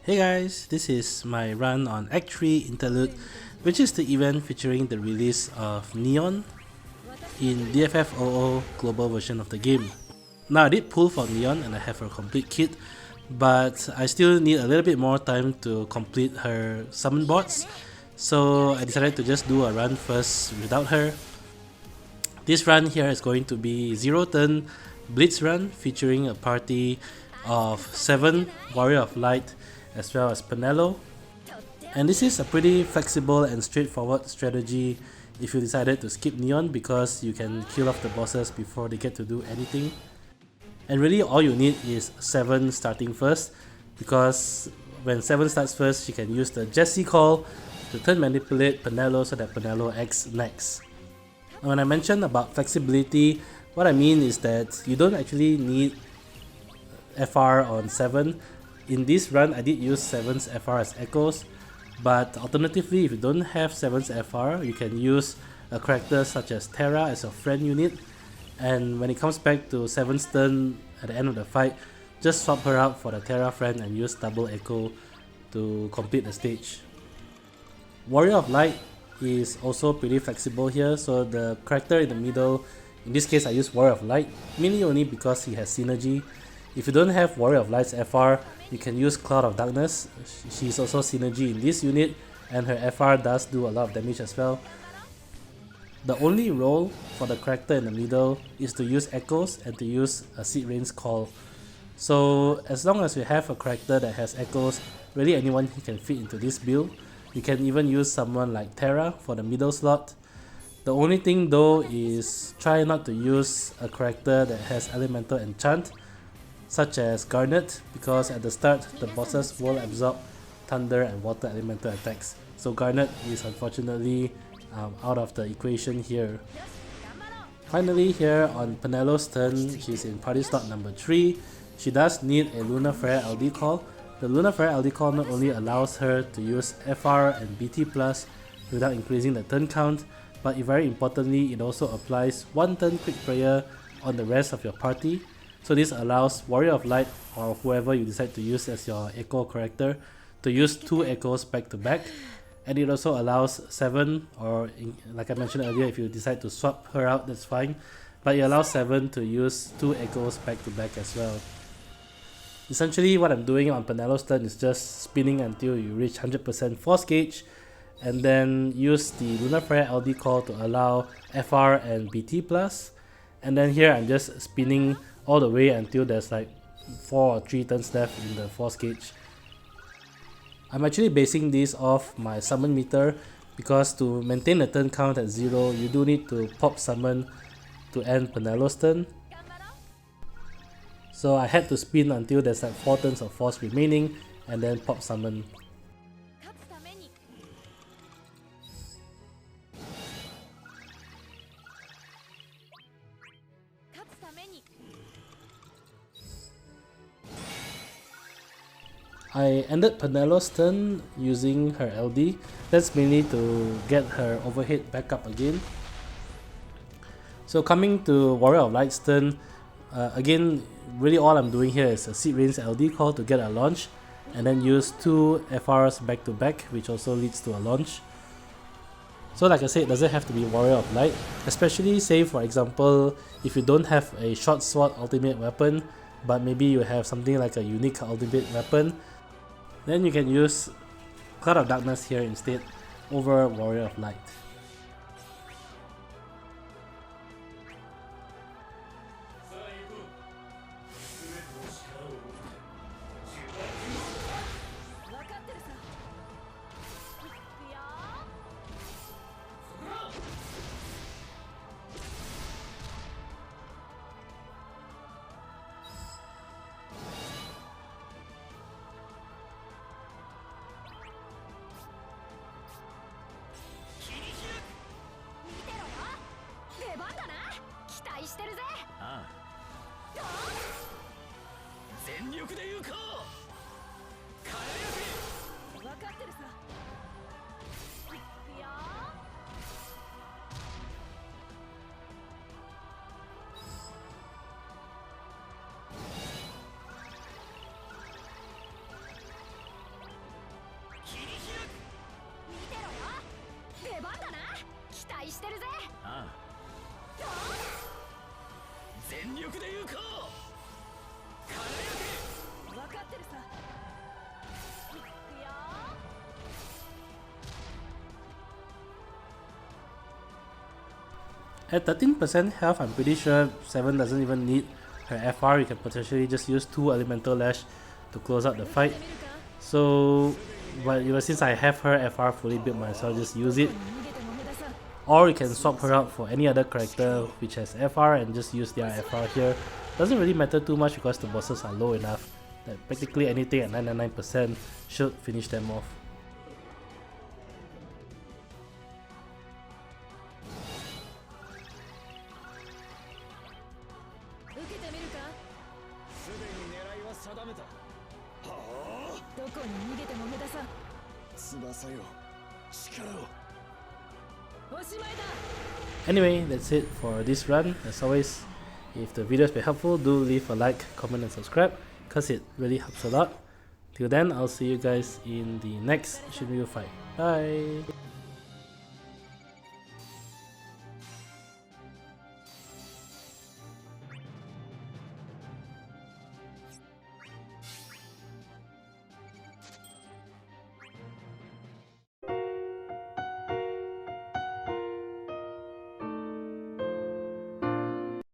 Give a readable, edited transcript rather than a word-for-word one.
Hey guys, this is my run on Act 3 Interlude, which is the event featuring the release of Neon in DFFOO global version of the game. Now I did pull for Neon and I have her complete kit, but I still need a little bit more time to complete her summon bots, so I decided to just do a run first without her. This run here is going to be 0 turn Blitz run featuring a party of 7 Warrior of Light as well as Penelo. And this is a pretty flexible and straightforward strategy if you decided to skip Neon, because you can kill off the bosses before they get to do anything. And really all you need is 7 starting first, because when 7 starts first, she can use the Jessie call to turn manipulate Penelo so that Penelo acts next. And when I mentioned about flexibility, what I mean is that you don't actually need FR on 7. In this run, I did use 7's FR as echoes, but alternatively, if you don't have 7's FR, you can use a character such as Terra as a friend unit, and when it comes back to 7's turn at the end of the fight, just swap her out for the Terra friend and use double echo to complete the stage. Warrior of Light is also pretty flexible here, so the character in the middle, in this case I use Warrior of Light, mainly only because he has synergy. If you don't have Warrior of Light's FR, you can use Cloud of Darkness. She's also synergy in this unit, and her FR does do a lot of damage as well. The only role for the character in the middle is to use echoes and to use a Seed Rain's call. So as long as you have a character that has echoes, really anyone can fit into this build. You can even use someone like Terra for the middle slot. The only thing though is try not to use a character that has elemental enchant, such as Garnet, because at the start the bosses will absorb thunder and water elemental attacks. So Garnet is unfortunately out of the equation here. Finally, here on Penelo's turn, she's in party slot number 3. She does need a Lunafreya LD call. The Lunafreya LD call not only allows her to use FR and BT plus without increasing the turn count, but very importantly, it also applies 1 turn quick prayer on the rest of your party. So this allows Warrior of Light or whoever you decide to use as your echo character to use 2 echoes back to back, and it also allows 7, or like I mentioned earlier, if you decide to swap her out, that's fine, but it allows 7 to use 2 echoes back to back as well. Essentially what I'm doing on Penelo's turn is just spinning until you reach 100% force gauge, and then use the Lunafreya LD call to allow FR and BT plus, and then here I'm just spinning all the way until there's like 4 or 3 turns left in the force gauge. I'm actually basing this off my summon meter, because to maintain the turn count at 0, you do need to pop summon to end Penelo's turn. So I had to spin until there's like 4 turns of force remaining and then pop summon. I ended Penelo's turn using her LD. That's mainly to get her overhead back up again. So coming to Warrior of Light's turn, again, really all I'm doing here is a Seed Rain's LD call to get a launch, and then use 2 FRs back to back, which also leads to a launch. So like I said, it doesn't have to be Warrior of Light, especially say for example, if you don't have a short sword ultimate weapon, but maybe you have something like a unique ultimate weapon, then you can use Cloud of Darkness here instead over Warrior of Light. してるぜ。ああ全力で行こう輝け。分かってるさ。いくよ。 At 13% health, I'm pretty sure 7 doesn't even need her FR. You can potentially just use 2 Elemental Lash to close out the fight. So, but since I have her FR fully built myself, just use it. Or you can swap her out for any other character which has FR and just use their FR here. Doesn't really matter too much because the bosses are low enough that practically anything at 99% should finish them off. Anyway, that's it for this run. As always, if the video has been helpful, do leave a like, comment and subscribe because it really helps a lot. Till then, I'll see you guys in the next Shinryu fight. Bye!